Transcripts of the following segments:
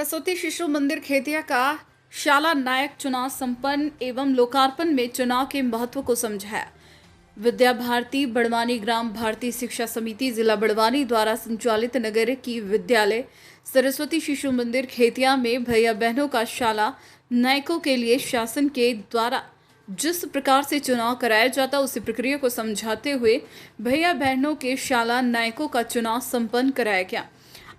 सरस्वती शिशु मंदिर खेतिया का शाला नायक चुनाव संपन्न एवं लोकार्पण में चुनाव के महत्व को समझाया। विद्या भारती बड़वानी ग्राम भारती शिक्षा समिति जिला बड़वानी द्वारा संचालित नगर की विद्यालय सरस्वती शिशु मंदिर खेतिया में भैया बहनों का शाला नायकों के लिए शासन के द्वारा जिस प्रकार से चुनाव कराया जाता उसी प्रक्रिया को समझाते हुए भैया बहनों के शाला नायकों का चुनाव संपन्न कराया गया।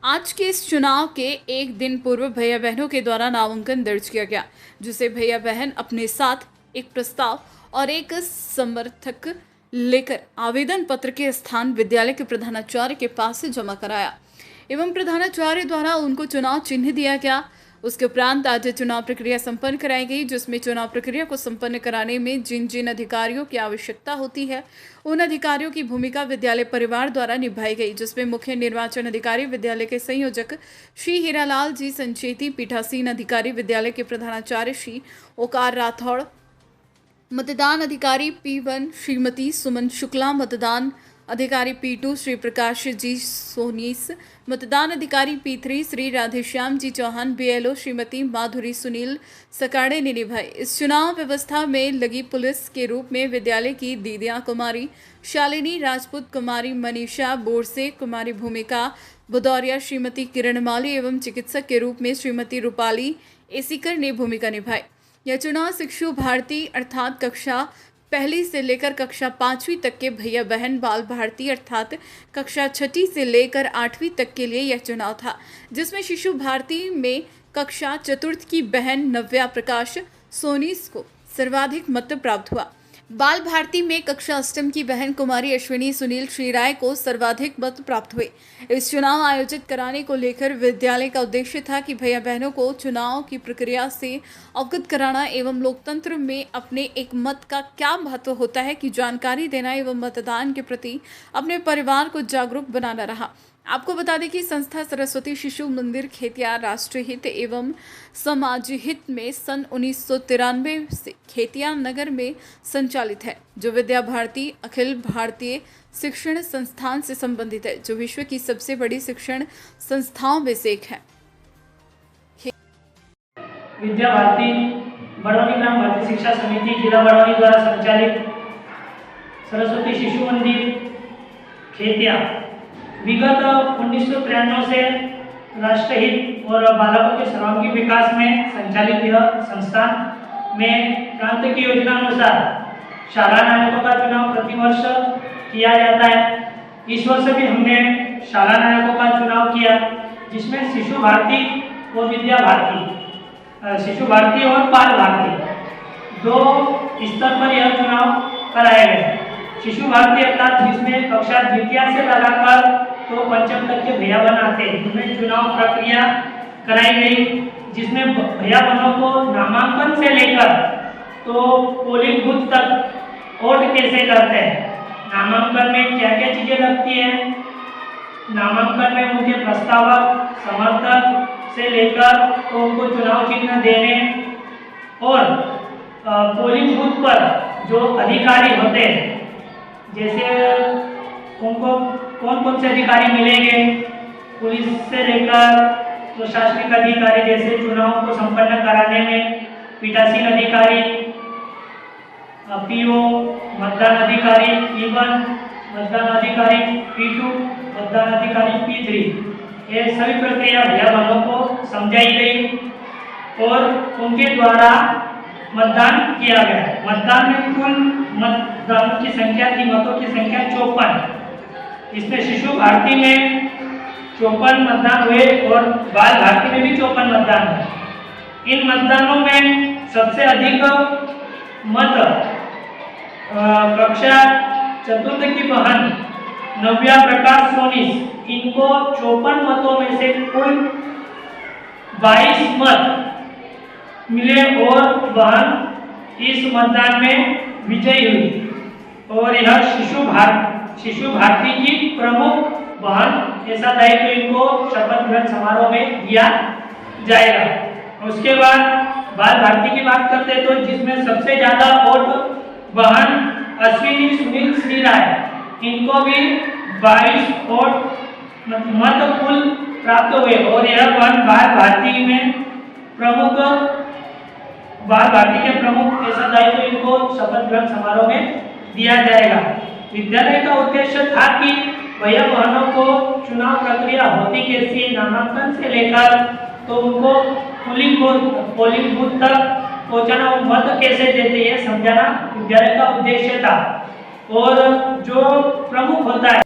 आज के इस चुनाव के एक दिन पूर्व भैया बहनों के द्वारा नामांकन दर्ज किया गया, जिसे भैया बहन अपने साथ एक प्रस्ताव और एक समर्थक लेकर आवेदन पत्र के स्थान विद्यालय के प्रधानाचार्य के पास से जमा कराया एवं प्रधानाचार्य द्वारा उनको चुनाव चिन्ह दिया गया। उसके उपरांत आज चुनाव प्रक्रिया संपन्न कराई गई, जिसमें चुनाव प्रक्रिया को संपन्न कराने में जिन जिन अधिकारियों की आवश्यकता होती है उन अधिकारियों की भूमिका विद्यालय परिवार द्वारा निभाई गई, जिसमें मुख्य निर्वाचन अधिकारी विद्यालय के संयोजक श्री हीरालाल जी संचेती, पीठासीन अधिकारी विद्यालय के प्रधानाचार्य श्री ओकार राठौड़, मतदान अधिकारी P1 श्रीमती सुमन शुक्ला, मतदान अधिकारी P2 श्री प्रकाश जी सोनीस, मतदान अधिकारी P3 श्री राधेश्याम जी चौहान, BLO श्रीमती माधुरी सुनील सकाड़े ने निभाई। इस चुनाव व्यवस्था में लगी पुलिस के रूप में विद्यालय की दीदियां कुमारी शालिनी राजपूत, कुमारी मनीषा बोरसे, कुमारी भूमिका भदौरिया, श्रीमती किरण माली एवं चिकित्सक के रूप में श्रीमती रूपाली एसीकर ने भूमिका निभाई। यह चुनाव शिशु भारती अर्थात कक्षा पहली से लेकर कक्षा 5वीं तक के भैया बहन बाल भारती अर्थात कक्षा 6ठी से लेकर 8वीं तक के लिए यह चुनाव था, जिसमें शिशु भारती में कक्षा 4th की बहन नव्या प्रकाश सोनीस को सर्वाधिक मत प्राप्त हुआ। बाल भारती में कक्षा 8वीं की बहन कुमारी अश्विनी सुनील श्रीराय को सर्वाधिक मत प्राप्त हुए। इस चुनाव आयोजित कराने को लेकर विद्यालय का उद्देश्य था कि भैया बहनों को चुनाव की प्रक्रिया से अवगत कराना एवं लोकतंत्र में अपने एक मत का क्या महत्व होता है की जानकारी देना एवं मतदान के प्रति अपने परिवार को जागरूक बनाना रहा। आपको बता दें कि संस्था सरस्वती शिशु मंदिर खेतिया राष्ट्रीय हित एवं समाज हित में सन 1993 से खेतिया नगर में संचालित है, जो विद्या भारती अखिल भारतीय शिक्षण संस्थान से संबंधित है, जो विश्व की सबसे बड़ी शिक्षण संस्थाओं में से एक है। विद्या भारती बड़वानी ग्राम भारतीय शिक्षा समिति जिला बड़वानी द्वारा संचालित सरस्वती शिशु मंदिर खेतिया विगत 1993 से राष्ट्रहित और बालकों के सर्वांगीण विकास में संचालित यह संस्थान में प्रांत की योजना अनुसार शाला नायकों का चुनाव प्रतिवर्ष किया जाता है। इस वर्ष भी हमने शाला नायकों का चुनाव किया, जिसमें शिशु भारती और विद्या भारती, शिशु भारती और बाल भारती दो स्तर पर यह चुनाव कराया गया। शिशु भारती अर्थात जिसमें कक्षा द्वितीय से लगाकर तो पंचम तक के भैया बहन आते हैं, उनमें चुनाव प्रक्रिया कराई गई, जिसमें भैया बहनों को नामांकन से लेकर तो पोलिंग बूथ तक वोट कैसे करते हैं, नामांकन में क्या क्या चीजें लगती हैं, नामांकन में उनके प्रस्तावक समर्थक से लेकर तो उनको चुनाव चिन्ह देने और पोलिंग बूथ पर जो अधिकारी होते हैं, जैसे उनको कौन कौन से अधिकारी मिलेंगे, पुलिस से लेकर प्रशासनिक अधिकारी जैसे चुनाव को संपन्न कराने में पीठासीन अधिकारी PO, मतदान अधिकारी P1, मतदान अधिकारी P2, मतदान अधिकारी P3, ये सभी प्रक्रिया भैया बहनों को समझाई गई और उनके द्वारा मतदान किया गया। मतदान में कुल मतदान की संख्या थी, मतों की संख्या 54। इसमें शिशु भारती में 54 मतदान हुए और बाल भारती में भी 54 मतदान हुए। इन मतदानों में सबसे अधिक मत कक्षा 4th की बहन नव्या प्रकाश सोनीस, इनको 54 मतों में से कुल 22 मत मिले और बहन इस मतदान में विजयी हुई और यह शिशु भारती की प्रमुख बहन ऐसा दायित्व इनको शपथ ग्रहण समारोह में दिया जाएगा। उसके बाद बाल भारती की बात करते हैं तो जिसमें सबसे ज्यादा वोट बहन अश्विनी सुनील श्रीराय, इनको भी 22 वोट मत कुल प्राप्त हुए और यह वन बाल भारती में प्रमुख बाल भारती के प्रमुख ऐसा दायित्व इनको शपथ ग्रहण समारोह में दिया जाएगा। विद्यालय का उद्देश्य था कि भैया बहनों को चुनाव प्रक्रिया होती कैसी, नामांकन से लेकर तो उनको पोलिंग बूथ तक पहुंचाना, वो मत कैसे देते हैं समझाना विद्यालय का उद्देश्य था। और जो प्रमुख होता है